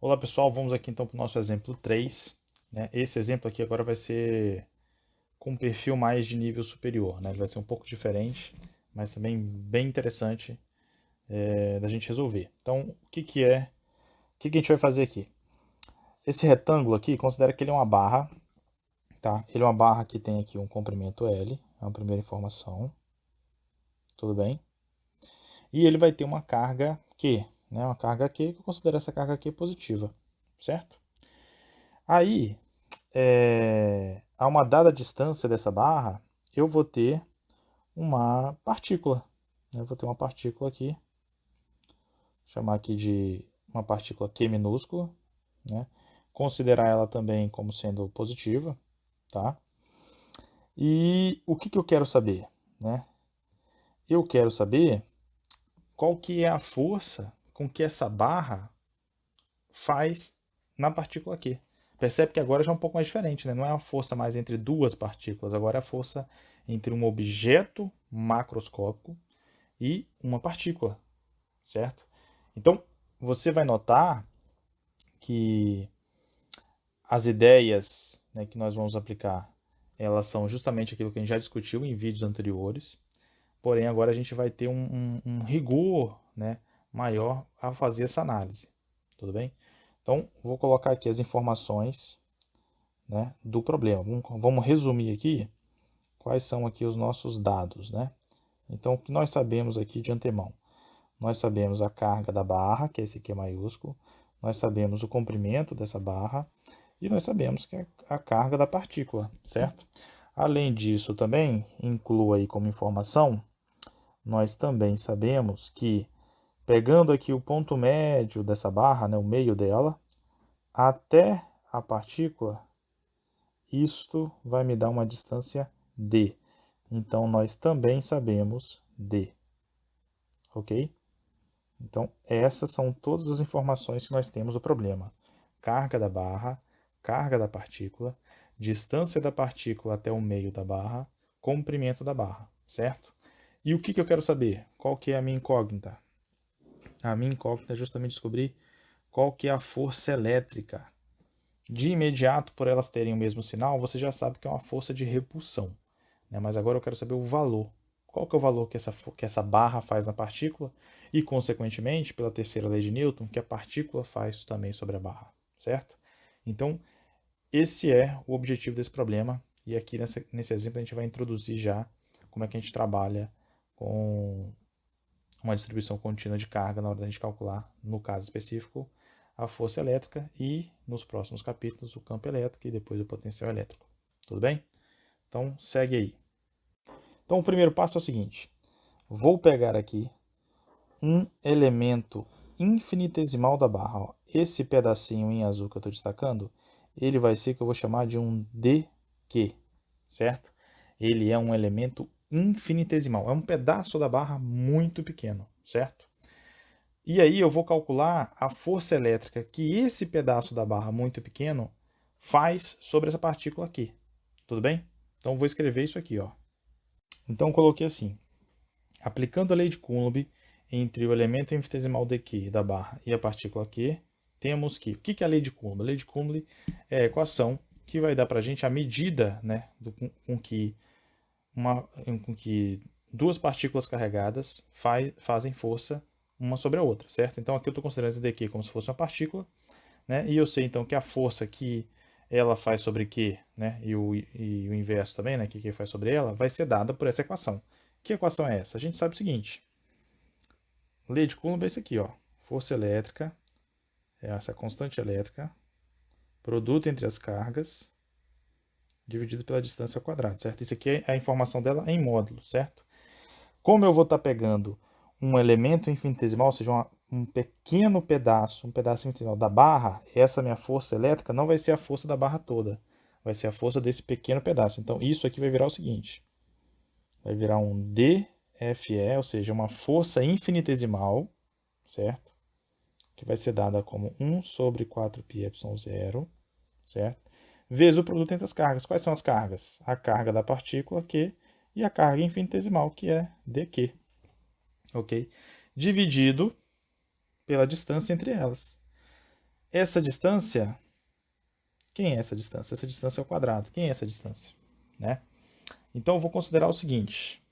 Olá pessoal, vamos aqui então para o nosso exemplo 3, né? Esse exemplo aqui agora vai ser com um perfil mais de nível superior, né? Ele vai ser um pouco diferente, mas também bem interessante da gente resolver. Então, o que a gente vai fazer aqui? Esse retângulo aqui, considera que ele é uma barra, tá? Ele é uma barra que tem aqui um comprimento L, é uma primeira informação, tudo bem? E ele vai ter uma carga Q, né? Uma carga Q que eu considero essa carga Q positiva, certo? Aí, a uma dada distância dessa barra, eu vou ter uma partícula. Eu vou ter uma partícula aqui, vou chamar aqui de uma partícula Q minúscula, né? Considerar ela também como sendo positiva, tá? E o que eu quero saber, né? Eu quero saber qual que é a força com que essa barra faz na partícula Q. Percebe que agora já é um pouco mais diferente, né? Não é a força mais entre duas partículas, agora é a força entre um objeto macroscópico e uma partícula, certo? Então, você vai notar que as ideias, né, que nós vamos aplicar, elas são justamente aquilo que a gente já discutiu em vídeos anteriores, porém agora a gente vai ter um rigor, né, maior a fazer essa análise, tudo bem? Então, vou colocar aqui as informações, né, do problema. Vamos resumir aqui quais são aqui os nossos dados, né? Então, o que nós sabemos aqui de antemão? Nós sabemos a carga da barra, que é esse Q maiúsculo, nós sabemos o comprimento dessa barra e nós sabemos que é a carga da partícula, certo? Além disso, também incluo aí como informação, nós também sabemos que, pegando aqui o ponto médio dessa barra, né, o meio dela, até a partícula, isto vai me dar uma distância d. Então, nós também sabemos d, ok? Então, essas são todas as informações que nós temos do problema. Carga da barra, carga da partícula, distância da partícula até o meio da barra, comprimento da barra, certo? E o que eu quero saber? Qual que é a minha incógnita? A minha incógnita é justamente descobrir qual que é a força elétrica. De imediato, por elas terem o mesmo sinal, você já sabe que é uma força de repulsão, né? Mas agora eu quero saber o valor. Qual que é o valor que essa barra faz na partícula e, consequentemente, pela terceira lei de Newton, que a partícula faz também sobre a barra, certo? Então, esse é o objetivo desse problema e aqui nesse exemplo a gente vai introduzir já como é que a gente trabalha com uma distribuição contínua de carga na hora da gente calcular, no caso específico, a força elétrica e, nos próximos capítulos, o campo elétrico e depois o potencial elétrico. Tudo bem? Então, segue aí. Então, o primeiro passo é o seguinte. Vou pegar aqui um elemento infinitesimal da barra. Ó. Esse pedacinho em azul que eu estou destacando, ele vai ser o que eu vou chamar de um dq, certo? Ele é um elemento infinitesimal. É um pedaço da barra muito pequeno, certo? E aí eu vou calcular a força elétrica que esse pedaço da barra muito pequeno faz sobre essa partícula aqui. Tudo bem? Então vou escrever isso aqui, ó. Então coloquei assim: aplicando a lei de Coulomb entre o elemento infinitesimal dq da barra e a partícula q, temos que... O que é a lei de Coulomb? A lei de Coulomb é a equação que vai dar para a gente a medida, né, com que duas partículas carregadas fazem força uma sobre a outra, certo? Então aqui eu estou considerando esse dq como se fosse uma partícula, né? E eu sei então que a força que ela faz sobre Q, né? E o inverso também, né? Que Q faz sobre ela, vai ser dada por essa equação. Que equação é essa? A gente sabe o seguinte: lei de Coulomb é isso aqui, ó. Força elétrica é essa constante elétrica, produto entre as cargas, dividido pela distância ao quadrado, certo? Isso aqui é a informação dela em módulo, certo? Como eu vou estar pegando um elemento infinitesimal, ou seja, um pequeno pedaço, um pedaço infinitesimal da barra, essa minha força elétrica não vai ser a força da barra toda, vai ser a força desse pequeno pedaço. Então isso aqui vai virar o seguinte, vai virar um dFe, ou seja, uma força infinitesimal, certo? Que vai ser dada como 1 sobre 4πε0, certo? Vezes o produto entre as cargas. Quais são as cargas? A carga da partícula Q e a carga infinitesimal, que é dq, ok? Dividido pela distância entre elas. essa distância, quem é essa distância? Essa distância é o quadrado. Quem é essa distância? Né? Então eu vou considerar o seguinte.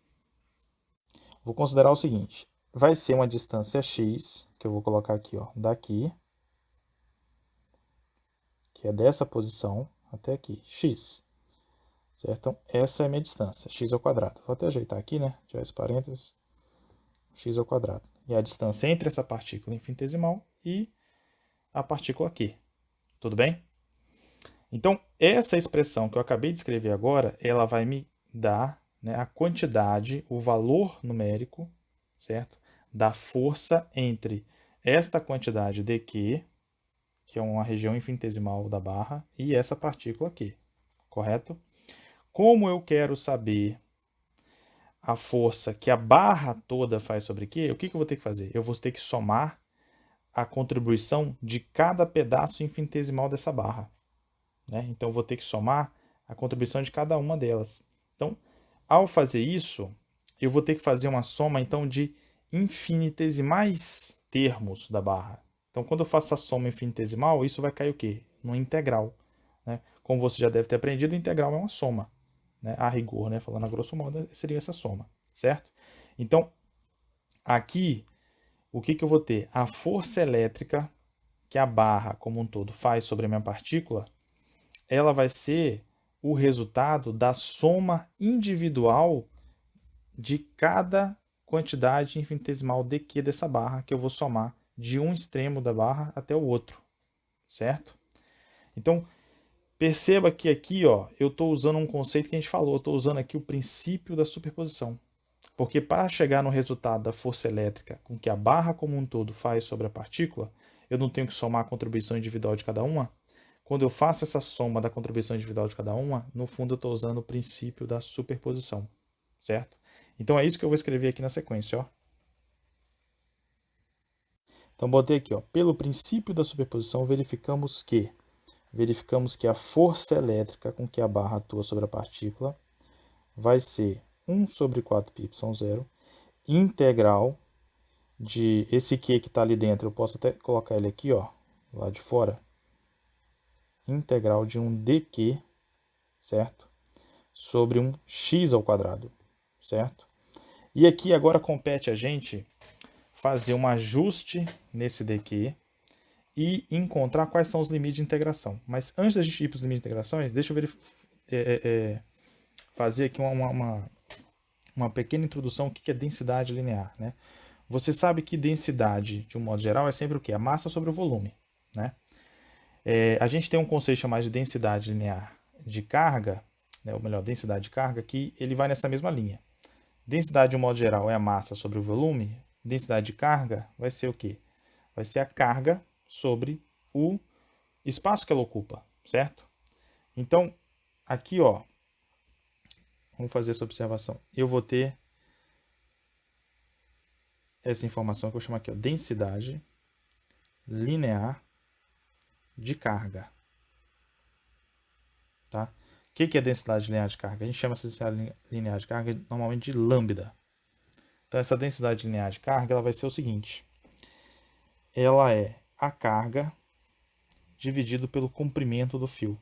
Vai ser uma distância x, que eu vou colocar aqui, ó, daqui, que é dessa posição até aqui, x. Certo? Então, essa é a minha distância, x ao quadrado. Vou até ajeitar aqui, né? Tirar esse parênteses. X ao quadrado. E a distância entre essa partícula infinitesimal e a partícula aqui. Tudo bem? Então, essa expressão que eu acabei de escrever agora, ela vai me dar, né, a quantidade, o valor numérico, certo? Da força entre esta quantidade dq, que é uma região infinitesimal da barra, e essa partícula aqui, correto? Como eu quero saber a força que a barra toda faz sobre Q, o que eu vou ter que fazer? Eu vou ter que somar a contribuição de cada pedaço infinitesimal dessa barra. Né? Então, eu vou ter que somar a contribuição de cada uma delas. Então, ao fazer isso, eu vou ter que fazer uma soma então, de infinitesimais termos da barra. Então, quando eu faço a soma infinitesimal, isso vai cair o quê? No integral. Né? Como você já deve ter aprendido, o integral é uma soma. Né? A rigor, né? Falando a grosso modo, seria essa soma. Certo? Então, aqui, o que eu vou ter? A força elétrica que a barra como um todo faz sobre a minha partícula, ela vai ser o resultado da soma individual de cada quantidade infinitesimal de Q dessa barra, que eu vou somar de um extremo da barra até o outro, certo? Então, perceba que aqui, ó, eu estou usando um conceito que a gente falou, eu estou usando aqui o princípio da superposição. Porque para chegar no resultado da força elétrica com que a barra como um todo faz sobre a partícula, eu não tenho que somar a contribuição individual de cada uma. Quando eu faço essa soma da contribuição individual de cada uma, no fundo eu estou usando o princípio da superposição, certo? Então é isso que eu vou escrever aqui na sequência, ó. Então botei aqui, ó, pelo princípio da superposição verificamos que a força elétrica com que a barra atua sobre a partícula vai ser 1 sobre 4πy0 integral de esse Q que está ali dentro, eu posso até colocar ele aqui, ó, lá de fora, integral de um dq, certo? Sobre um x ao quadrado, certo? E aqui agora compete a gente fazer um ajuste nesse dq e encontrar quais são os limites de integração. Mas antes da gente ir para os limites de integrações, deixa eu fazer aqui uma pequena introdução ao que é densidade linear, né? Você sabe que densidade, de um modo geral, é sempre o quê? A massa sobre o volume, né? A gente tem um conceito chamado de densidade linear de carga, né? Ou melhor, densidade de carga, que ele vai nessa mesma linha. Densidade, de um modo geral, é a massa sobre o volume. Densidade de carga vai ser o quê? Vai ser a carga sobre o espaço que ela ocupa, certo? Então, aqui, ó, vamos fazer essa observação. Eu vou ter essa informação que eu vou chamar aqui, ó, densidade linear de carga. Tá? O que é densidade linear de carga? A gente chama essa densidade linear de carga normalmente de lambda. Então, essa densidade linear de carga ela vai ser o seguinte. Ela é a carga dividido pelo comprimento do fio.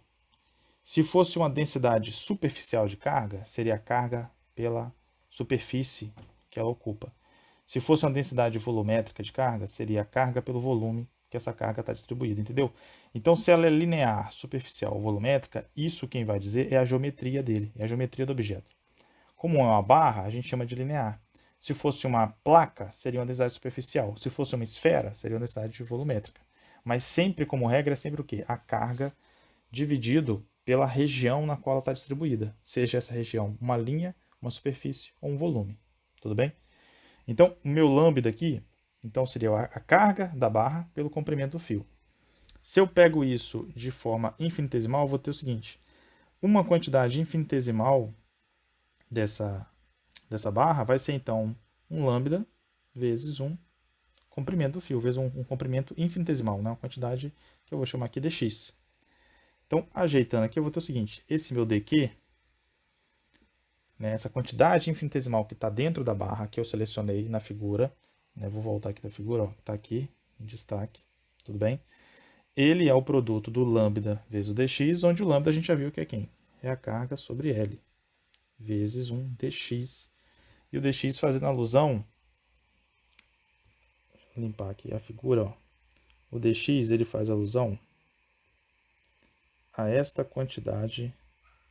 Se fosse uma densidade superficial de carga, seria a carga pela superfície que ela ocupa. Se fosse uma densidade volumétrica de carga, seria a carga pelo volume que essa carga está distribuída, entendeu? Então, se ela é linear, superficial ou volumétrica, isso quem vai dizer é a geometria dele, é a geometria do objeto. Como é uma barra, a gente chama de linear. Se fosse uma placa, seria uma densidade superficial. Se fosse uma esfera, seria uma densidade volumétrica. Mas sempre, como regra, é sempre o quê? A carga dividido pela região na qual ela está distribuída. Seja essa região uma linha, uma superfície ou um volume. Tudo bem? Então, o meu lambda aqui, então seria a carga da barra pelo comprimento do fio. Se eu pego isso de forma infinitesimal, eu vou ter o seguinte. Uma quantidade infinitesimal dessa barra vai ser, então, um lambda vezes um comprimento do fio, vezes um comprimento infinitesimal, né? Uma quantidade que eu vou chamar aqui de x. Então, ajeitando aqui, eu vou ter o seguinte. Esse meu dq, né, essa quantidade infinitesimal que está dentro da barra, que eu selecionei na figura, né, vou voltar aqui da figura, ó, que está aqui em destaque, tudo bem? ele é o produto do lambda vezes o dx, onde o lambda a gente já viu que é quem? É a carga sobre L, vezes um dx. E o dx fazendo alusão, vou limpar aqui a figura, ó. O dx ele faz alusão a esta quantidade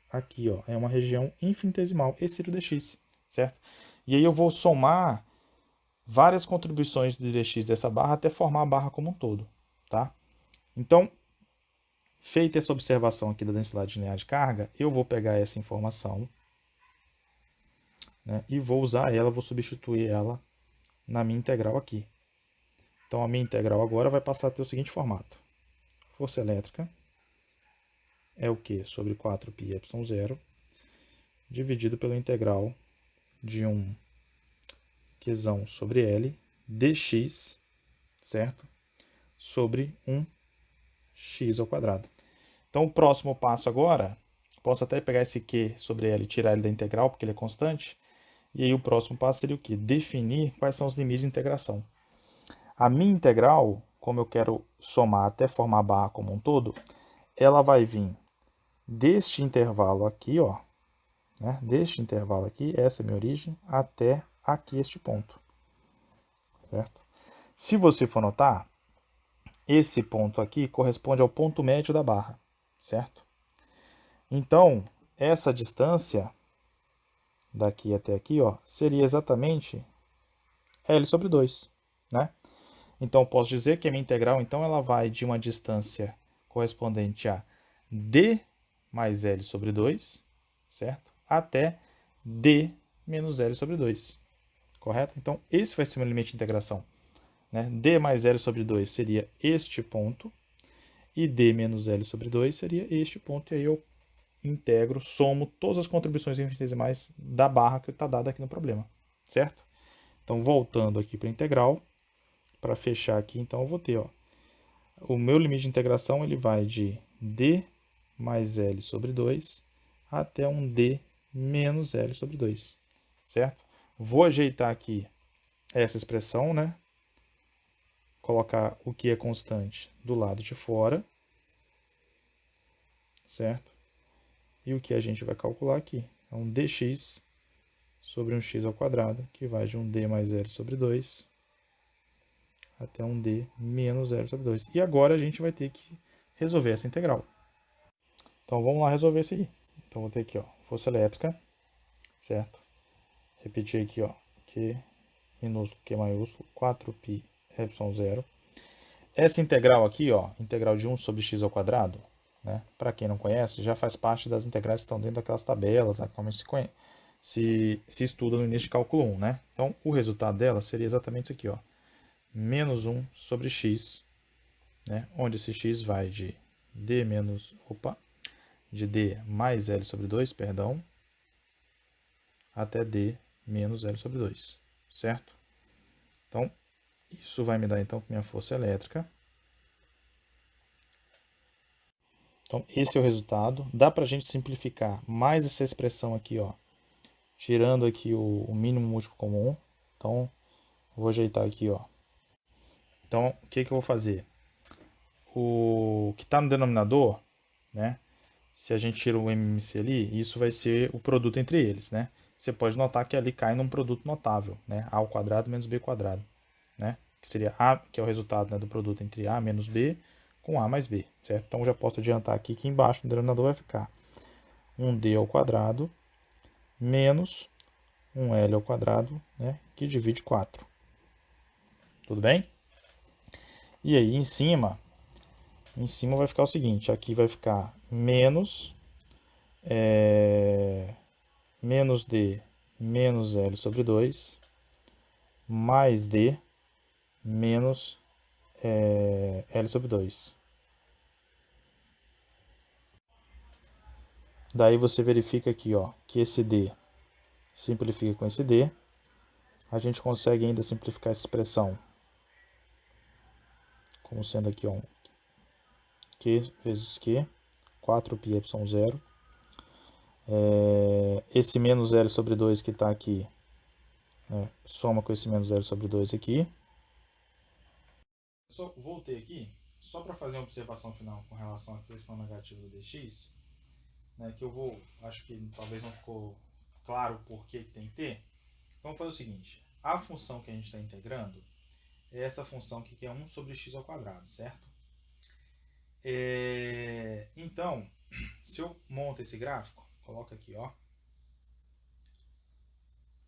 aqui, ó. É uma região infinitesimal. Esse seria o dx, certo? E aí eu vou somar várias contribuições do dx dessa barra até formar a barra como um todo, tá? Então, feita essa observação aqui da densidade linear de carga, eu vou pegar essa informação, né, e vou usar ela, vou substituir ela na minha integral aqui. Então, a minha integral agora vai passar a ter o seguinte formato. Força elétrica é o Q sobre 4πε0 dividido pela integral de um Qzão sobre L dx, certo? Sobre um x ao quadrado. Então, o próximo passo agora, posso até pegar esse Q sobre L e tirar ele da integral, porque ele é constante. E aí o próximo passo seria o quê? Definir quais são os limites de integração. A minha integral, como eu quero somar até formar a barra como um todo, ela vai vir deste intervalo aqui, ó, né? Deste intervalo aqui, essa é a minha origem, até aqui este ponto, certo? Se você for notar, esse ponto aqui corresponde ao ponto médio da barra, certo? Então, essa distância daqui até aqui, ó, seria exatamente L sobre 2, né? Então, eu posso dizer que a minha integral, então, ela vai de uma distância correspondente a d mais L sobre 2, certo? Até d menos L sobre 2, correto? Então, esse vai ser o meu limite de integração, né? D mais L sobre 2 seria este ponto, e d menos L sobre 2 seria este ponto, e aí eu integro, somo todas as contribuições infinitesimais da barra que está dada aqui no problema, certo? Então, voltando aqui para a integral, para fechar aqui, então eu vou ter, ó, o meu limite de integração ele vai de d mais L sobre 2 até um d menos L sobre 2, certo? Vou ajeitar aqui essa expressão, né? Colocar o que é constante do lado de fora, certo? E o que a gente vai calcular aqui é um dx sobre um x ao quadrado, que vai de um d mais L sobre 2 até um d menos L sobre 2. E agora a gente vai ter que resolver essa integral. Então vamos lá resolver isso aí. Então vou ter aqui, ó, força elétrica, certo? Repetir aqui, ó, Q minúsculo Q maiúsculo, 4π epsilon 0. Essa integral aqui, ó, integral de 1 sobre x ao quadrado, né? Para quem não conhece, já faz parte das integrais que estão dentro daquelas tabelas, né, como se estuda no início de cálculo 1, né? Então, o resultado dela seria exatamente isso aqui, ó, menos 1 sobre x, né? Onde esse x vai de d menos, de d mais L sobre 2, perdão, até d menos L sobre 2, certo? Então, isso vai me dar, então, minha força elétrica. Então, esse é o resultado. Dá para a gente simplificar mais essa expressão aqui, ó, tirando aqui o mínimo múltiplo comum. Então, vou ajeitar aqui, ó. Então, o que eu vou fazer? O que está no denominador, né? Se a gente tira o MMC ali, isso vai ser o produto entre eles, né? Você pode notar que ali cai num produto notável, né? A ao quadrado menos B quadrado, né? Que seria A, que é o resultado, né, do produto entre A menos B com A mais B, certo? Então, já posso adiantar aqui que embaixo no denominador vai ficar 1D ao quadrado menos 1L ao quadrado, né? Que divide 4. Tudo bem? E aí, em cima vai ficar o seguinte, aqui vai ficar menos menos D menos L sobre 2, mais D menos L sobre 2. Daí você verifica aqui, ó, que esse D simplifica com esse D. A gente consegue ainda simplificar essa expressão como sendo aqui, ó, Q vezes Q, 4π epsilon 0. Esse menos L sobre 2 que está aqui, né, soma com esse menos L sobre 2 aqui. Só voltei aqui, só para fazer uma observação final com relação à questão negativa do dx, né, que eu vou, acho que talvez não ficou claro por que tem que ter. Vamos fazer o seguinte, a função que a gente está integrando é essa função aqui que é 1 sobre x ao quadrado, certo? Então, se eu monto esse gráfico, coloca aqui, ó,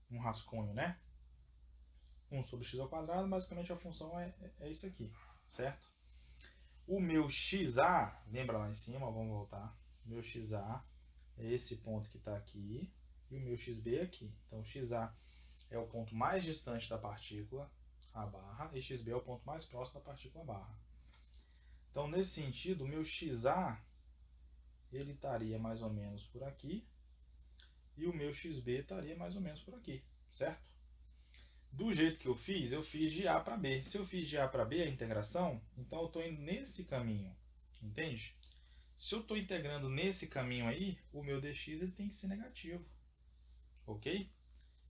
um rascunho, né? 1 sobre x ao quadrado, basicamente a função é isso aqui, certo? O meu xa, lembra lá em cima, vamos voltar, o meu xa é esse ponto que está aqui, e o meu xb é aqui. Então, xa é o ponto mais distante da partícula, a barra, e xb é o ponto mais próximo da partícula, a barra. Então, nesse sentido, o meu xa, ele estaria mais ou menos por aqui, e o meu xb estaria mais ou menos por aqui, certo? Do jeito que eu fiz de A para B. Se eu fiz de A para B a integração, então eu estou indo nesse caminho, entende? Se eu estou integrando nesse caminho aí, o meu dx ele tem que ser negativo, ok?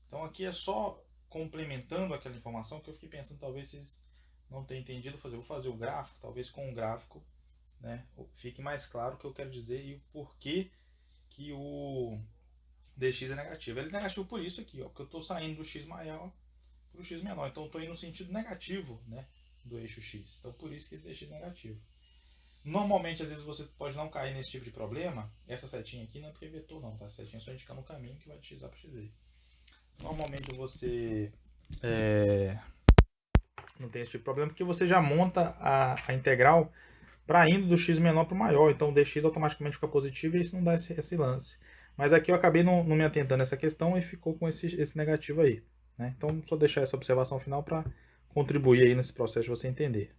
Então aqui é só complementando aquela informação que eu fiquei pensando, talvez vocês não tenham entendido. Vou fazer o gráfico, talvez com o gráfico, né, fique mais claro o que eu quero dizer e o porquê que o dx é negativo. Ele é negativo por isso aqui, ó, porque eu estou saindo do x maior para o x menor. Então eu estou indo no sentido negativo, né, do eixo x. Então por isso que esse dx é negativo. Normalmente, às vezes, você pode não cair nesse tipo de problema. Essa setinha aqui não é porque é vetor não, tá? Essa setinha é só indicando o caminho que vai de x a para xz. Normalmente você não tem esse tipo de problema porque você já monta a integral para indo do x menor para o maior. Então o dx automaticamente fica positivo e isso não dá esse lance. Mas aqui eu acabei não me atentando a essa questão e ficou com esse negativo aí, né? Então só deixar essa observação final para contribuir aí nesse processo de você entender.